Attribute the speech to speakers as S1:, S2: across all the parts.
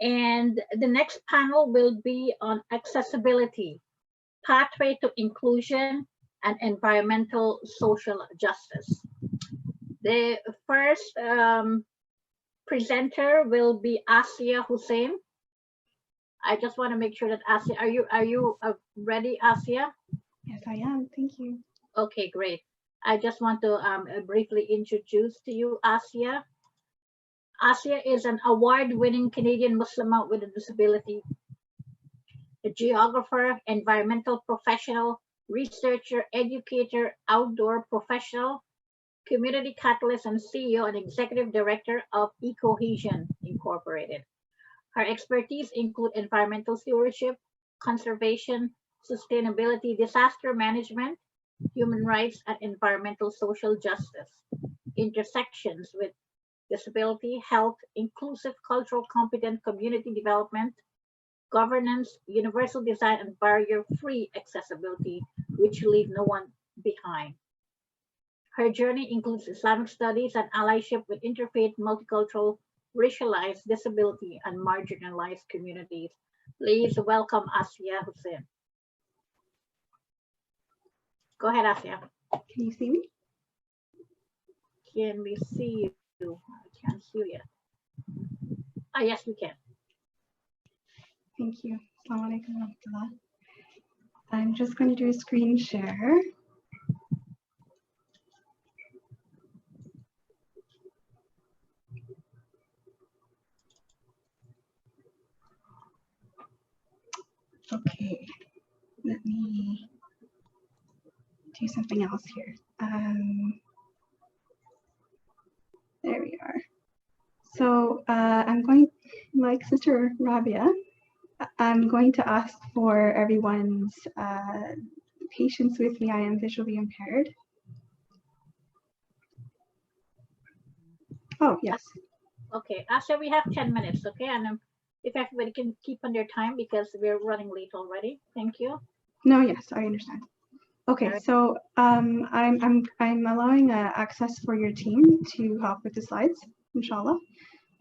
S1: And the next panel will be on accessibility, pathway to inclusion and environmental social justice. The first presenter will be Aasiya Hussain. I just want to make sure that Aasiya, are you ready, Aasiya?
S2: Yes, I am. Thank you.
S1: Okay, great. I just want to briefly introduce to you Aasiya. Aasiya is an award-winning Canadian Muslimah with a disability, a geographer, environmental professional, researcher, educator, outdoor professional, community catalyst, and CEO and executive director of Ecohesion Incorporated. Her expertise include environmental stewardship, conservation, sustainability, disaster management, human rights, and environmental social justice, intersections with disability, health, inclusive, cultural, competent community development, governance, universal design, and barrier-free accessibility, which leave no one behind. Her journey includes Islamic studies and allyship with interfaith, multicultural, racialized, disability, and marginalized communities. Please welcome Aasiya Hussain. Go ahead, Aasiya.
S2: Can you see me?
S1: Can we see you? I can't see you yet. Ah, yes, we can.
S2: Thank you. Assalamu alaikum wa rahmatullah. I'm just going to do a screen share. Okay, let me do something else here. There we are. So I'm going, like Sister Rabia, I'm going to ask for everyone's patience with me. I am visually impaired. Oh, yes.
S1: Okay, Aasiya, we have 10 minutes, okay? And if everybody can keep on their time because we're running late already. Thank you.
S2: No, yes, I understand. Okay, so I'm allowing access for your team to help with the slides, inshallah.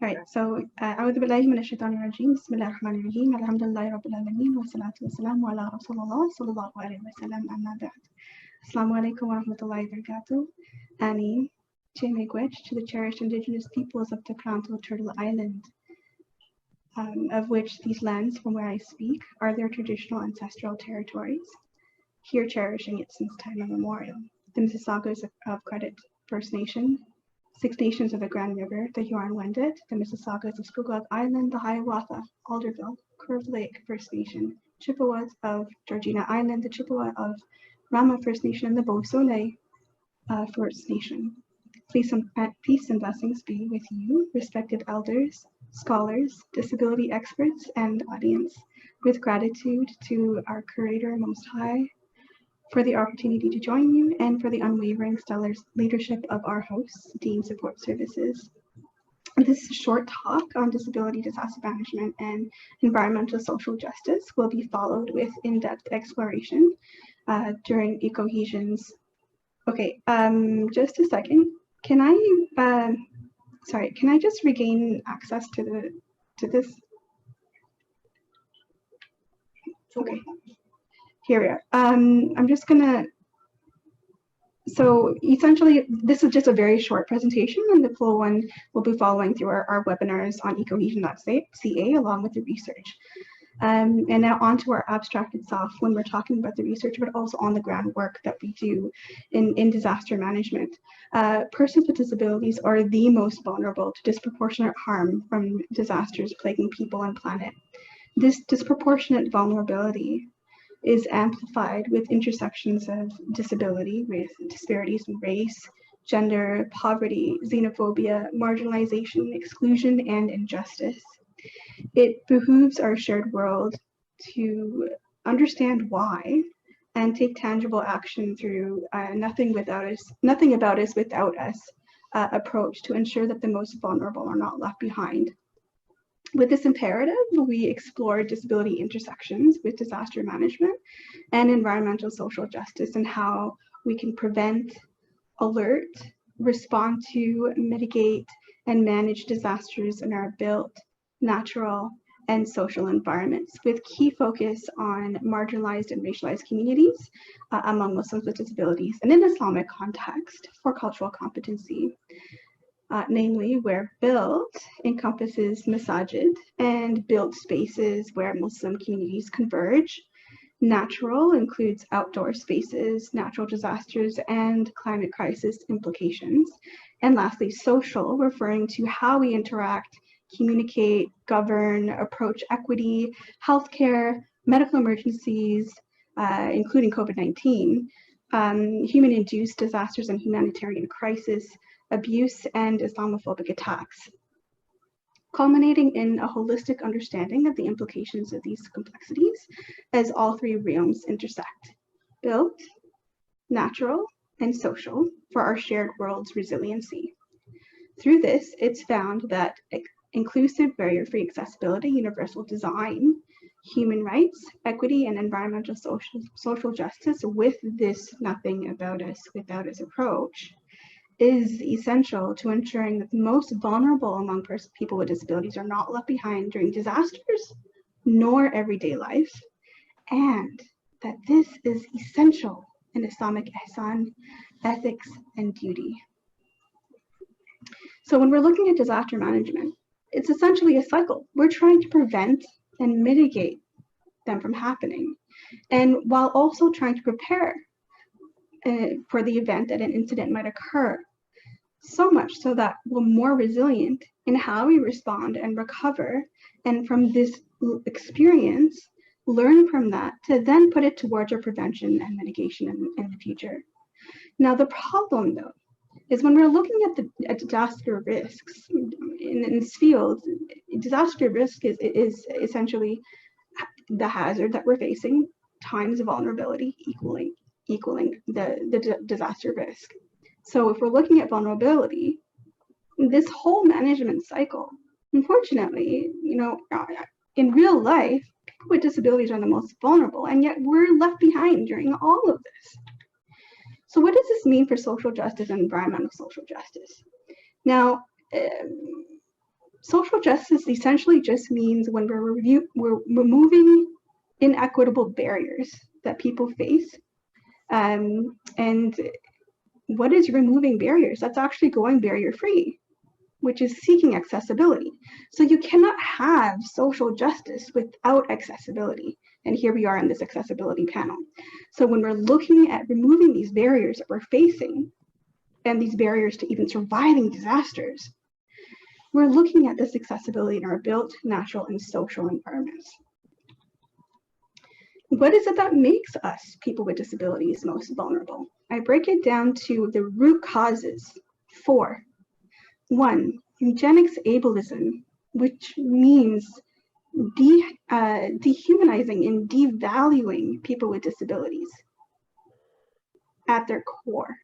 S2: All right, so أعوذ بالله من الشيطان الرجيم بسم الله الرحمن الرحيم الحمد لله رب العالمين والصلاة والسلام على رسول الله صلى الله عليه وسلم أما بعد. Assalamu alaikum wa rahmatullahi wa barakatuh. Annie Chemegwich to the cherished Indigenous peoples of Toronto Turtle Island, of which these lands from where I speak are their traditional ancestral territories, here cherishing it since time immemorial. The Mississaugas of Credit First Nation, Six Nations of the Grand River, the Huron-Wendat, the Mississaugas of Scugog Island, the Hiawatha, Alderville, Curve Lake First Nation, Chippewas of Georgina Island, the Chippewa of Rama First Nation, and the Beausoleil First Nation. Peace and blessings be with you, respected elders, scholars, disability experts, and audience, with gratitude to our Curator Most High for the opportunity to join you and for the unwavering stellar leadership of our hosts, Dean Support Services. This short talk on disability disaster management and environmental social justice will be followed with in-depth exploration during Ecohesion's. Okay, just a second. Can I just regain access to this? Okay. Here we are. I'm just gonna, so essentially, this is just a very short presentation, and the full one will be following through our webinars on ecohesion.ca along with the research. And now on to our abstract itself when we're talking about the research, but also on the groundwork that we do in disaster management. Persons with disabilities are the most vulnerable to disproportionate harm from disasters plaguing people and planet. This disproportionate vulnerability is amplified with intersections of disability, with disparities in race, gender, poverty, xenophobia, marginalization, exclusion, and injustice. It behooves our shared world to understand why and take tangible action through nothing about us without us approach to ensure that the most vulnerable are not left behind. With this imperative, we explore disability intersections with disaster management and environmental social justice and how we can prevent, alert, respond to, mitigate, and manage disasters in our built, natural, and social environments, with key focus on marginalized and racialized communities among Muslims with disabilities, and in Islamic context for cultural competency, namely where built encompasses masajid and built spaces where Muslim communities converge. Natural includes outdoor spaces, natural disasters, and climate crisis implications. And lastly, social, referring to how we interact, communicate, govern, approach equity, healthcare, medical emergencies, including COVID-19, human-induced disasters and humanitarian crisis, abuse, and Islamophobic attacks, culminating in a holistic understanding of the implications of these complexities as all three realms intersect: built, natural, and social for our shared world's resiliency. Through this, it's found that inclusive, barrier-free accessibility, universal design, human rights, equity, and environmental social justice with this nothing about us without us approach is essential to ensuring that the most vulnerable among people with disabilities are not left behind during disasters nor everyday life, and that this is essential in Islamic ihsan, ethics, and duty. So when we're looking at disaster management, it's essentially a cycle. We're trying to prevent and mitigate them from happening, and while also trying to prepare for the event that an incident might occur, so much so that we're more resilient in how we respond and recover, and from this experience, learn from that to then put it towards our prevention and mitigation in the future. Now, the problem, though, is when we're looking at disaster risks in this field, disaster risk is essentially the hazard that we're facing times vulnerability equaling the disaster risk. So if we're looking at vulnerability, this whole management cycle, unfortunately, in real life, people with disabilities are the most vulnerable, and yet we're left behind during all of this. So what does this mean for social justice and environmental social justice? Now, social justice essentially just means when we're removing inequitable barriers that people face, and what is removing barriers? That's actually going barrier-free, which is seeking accessibility. So you cannot have social justice without accessibility. And here we are in this accessibility panel. So when we're looking at removing these barriers that we're facing, and these barriers to even surviving disasters, we're looking at this accessibility in our built, natural, and social environments. What is it that makes us, people with disabilities, most vulnerable? I break it down to the root causes. 4. 1, eugenics ableism, which means dehumanizing and devaluing people with disabilities at their core,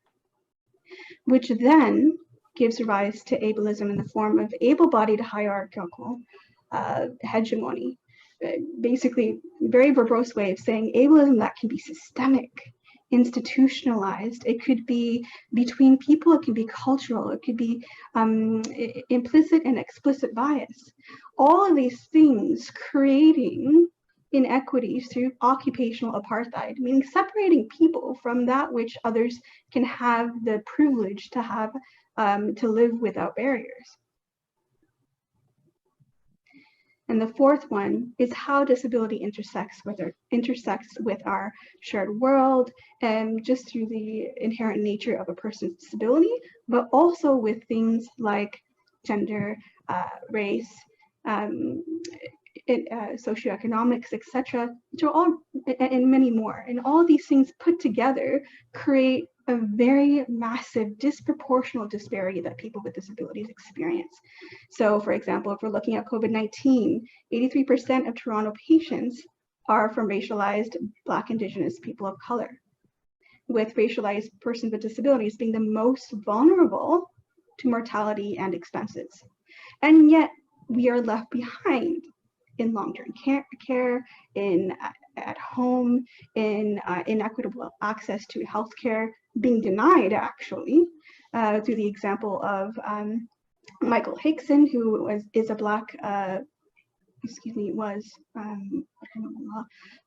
S2: which then gives rise to ableism in the form of able-bodied hierarchical hegemony. Basically, very verbose way of saying ableism that can be systemic, institutionalized. It could be between people, it can be cultural, it could be implicit and explicit bias. All of these things creating inequities through occupational apartheid, meaning separating people from that which others can have the privilege to have, to live without barriers. And the 4th one is how disability intersects with our shared world, and just through the inherent nature of a person's disability, but also with things like gender, race, socioeconomics, etc., which are all, and many more. And all these things put together create a very massive disproportional disparity that people with disabilities experience. So for example, if we're looking at COVID-19, 83% of Toronto patients are from racialized Black, Indigenous, people of color, with racialized persons with disabilities being the most vulnerable to mortality and expenses. And yet we are left behind in long-term care, in at home, in inequitable access to healthcare, being denied actually, through the example of Michael Hickson, who is a Black was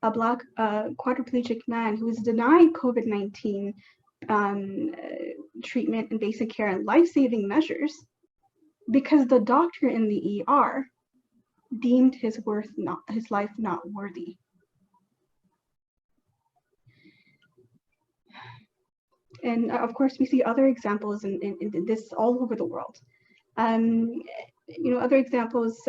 S2: a Black quadriplegic man who was denied COVID-19 treatment and basic care and life-saving measures because the doctor in the ER deemed his life not worthy. And of course, we see other examples in this all over the world. Other examples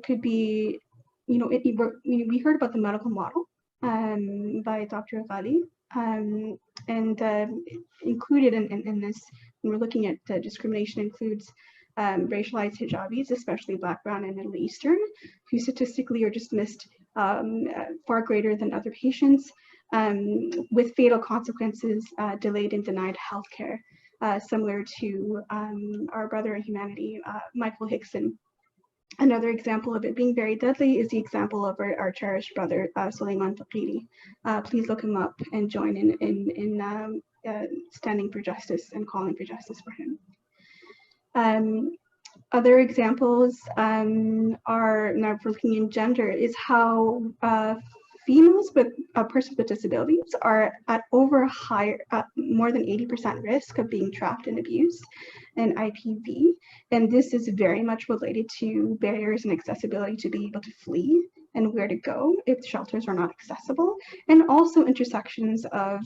S2: could be, we heard about the medical model by Dr. Ghali, and included in this, when we're looking at discrimination, includes racialized hijabis, especially Black, Brown, and Middle Eastern, who statistically are dismissed far greater than other patients, with fatal consequences, delayed and denied healthcare, similar to our brother in humanity, Michael Hickson. Another example of it being very deadly is the example of our cherished brother, Suleiman Faqiri. Please look him up and join in standing for justice and calling for justice for him. Other examples are, now if we're looking in gender, is how females with persons with disabilities are at more than 80% risk of being trapped and abused in IPV. And this is very much related to barriers and accessibility to be able to flee and where to go if shelters are not accessible, and also intersections of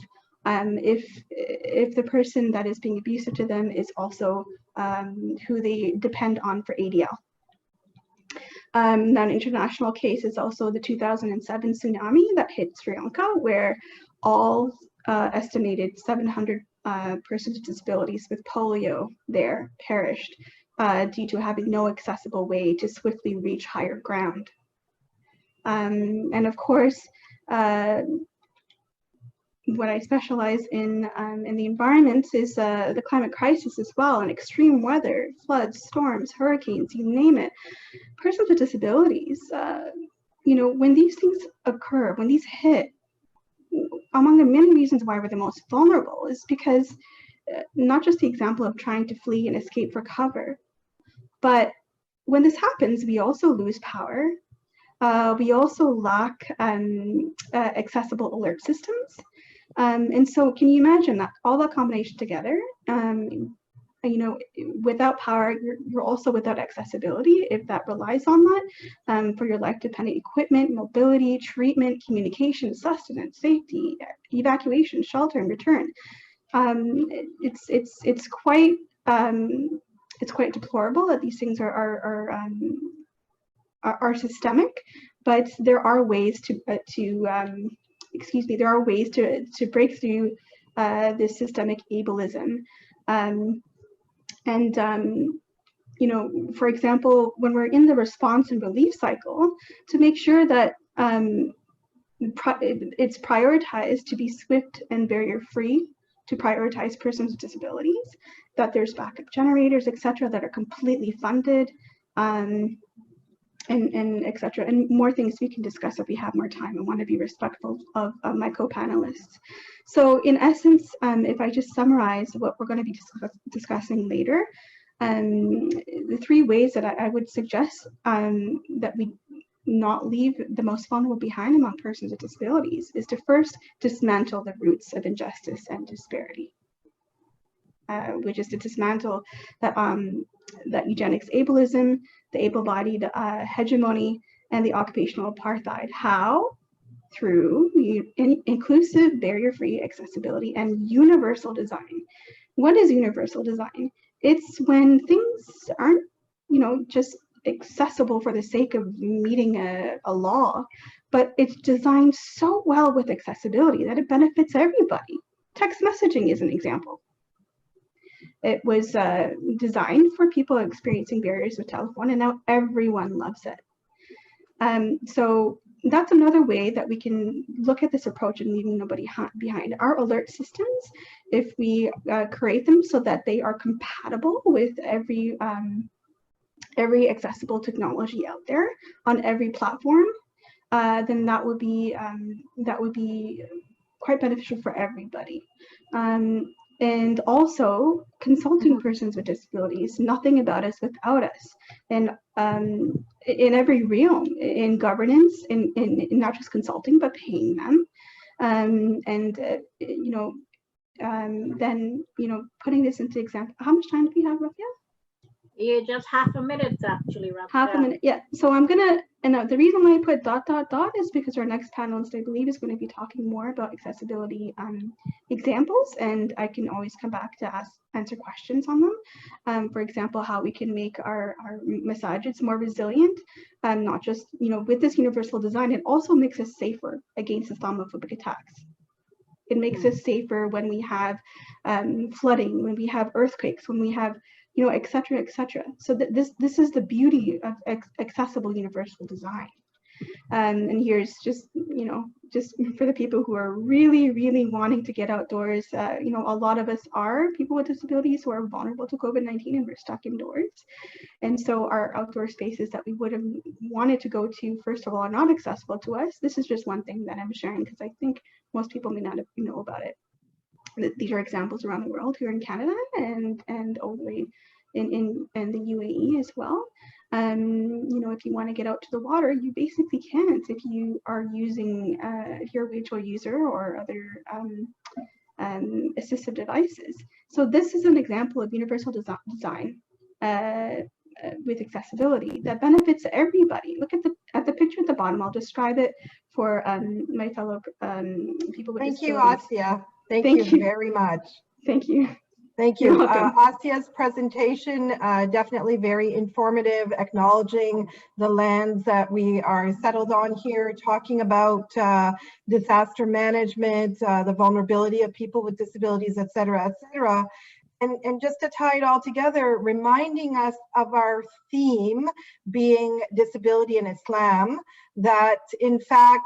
S2: if the person that is being abusive to them is also who they depend on for ADL. An international case is also the 2007 tsunami that hit Sri Lanka, where all estimated 700 persons with disabilities with polio there perished due to having no accessible way to swiftly reach higher ground. And of course, what I specialize in the environment is the climate crisis as well, and extreme weather, floods, storms, hurricanes, you name it. Persons with disabilities, when these things occur, when these hit, among the many reasons why we're the most vulnerable is because not just the example of trying to flee and escape for cover, but when this happens, we also lose power. We also lack accessible alert systems. And so can you imagine that all that combination together, without power, you're also without accessibility if that relies on that for your life dependent equipment, mobility, treatment, communication, sustenance, safety, evacuation, shelter, and return. It's quite deplorable that these things are systemic, but there are ways to break through this systemic ableism. For example, when we're in the response and relief cycle, to make sure that it's prioritized to be swift and barrier-free, to prioritize persons with disabilities, that there's backup generators, etc., that are completely funded, and etc., and more things we can discuss if we have more time. I want to be respectful of my co-panelists. So in essence, if I just summarize what we're going to be discussing later, the three ways that I would suggest that we not leave the most vulnerable behind among persons with disabilities is to first dismantle the roots of injustice and disparity, which is to dismantle that eugenics ableism, the able-bodied hegemony, and the occupational apartheid. How? Through inclusive, barrier-free accessibility and universal design. What is universal design? It's when things aren't, just accessible for the sake of meeting a law, but it's designed so well with accessibility that it benefits everybody. Text messaging is an example. It was designed for people experiencing barriers with telephone, and now everyone loves it. So that's another way that we can look at this approach and leaving nobody behind. Our alert systems, if we create them so that they are compatible with every accessible technology out there on every platform, then that would be quite beneficial for everybody. And also consulting persons with disabilities, nothing about us without us. And in every realm, in governance, in not just consulting, but paying them. Then, putting this into example. How much time do we have, Rafia?
S1: You just half a minute, actually, Rafia.
S2: Half a minute, yeah. So I'm gonna, and the reason why I put ... is because our next panelist, I believe, is going to be talking more about accessibility examples, and I can always come back to answer questions on them. For example, how we can make our massages more resilient, not just, with this universal design, it also makes us safer against Islamophobic attacks. It makes us safer when we have flooding, when we have earthquakes, when we have, et cetera, et cetera. So this is the beauty of accessible universal design. And here's just, just for the people who are really, really wanting to get outdoors, a lot of us are people with disabilities who are vulnerable to COVID-19 and we're stuck indoors. And so our outdoor spaces that we would have wanted to go to, first of all, are not accessible to us. This is just one thing that I'm sharing because I think most people may not know about it. These are examples around the world, here in Canada and all the way in the UAE as well. If you want to get out to the water, you basically can't if you are using, if you're a wheelchair user or other assistive devices. So this is an example of universal design with accessibility that benefits everybody. Look at the picture at the bottom. I'll describe it for my fellow people with disabilities.
S3: Thank you, Aasiya. Thank you very much.
S2: Thank you.
S3: Thank you. Aasiya's presentation, definitely very informative, acknowledging the lands that we are settled on here, talking about disaster management, the vulnerability of people with disabilities, et cetera, et cetera. And just to tie it all together, reminding us of our theme being disability in Islam, that in fact,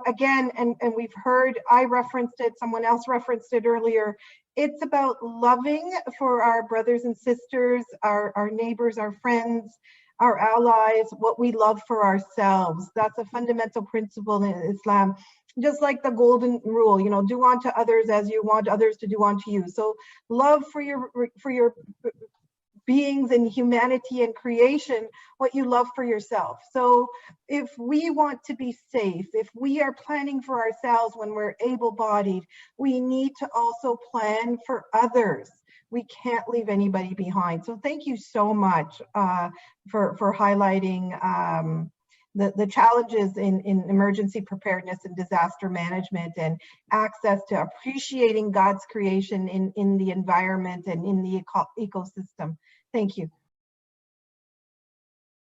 S3: again, and we've heard, I referenced it, someone else referenced it earlier, it's about loving for our brothers and sisters, our neighbors, our friends, our allies, what we love for ourselves. That's a fundamental principle in Islam. Just like the golden rule, do unto others as you want others to do unto you. So love for your beings in humanity and creation, what you love for yourself. So if we want to be safe, if we are planning for ourselves when we're able-bodied, we need to also plan for others. We can't leave anybody behind. So thank you so much for highlighting the challenges in emergency preparedness and disaster management, and access to appreciating God's creation in the environment and in the ecosystem. Thank you.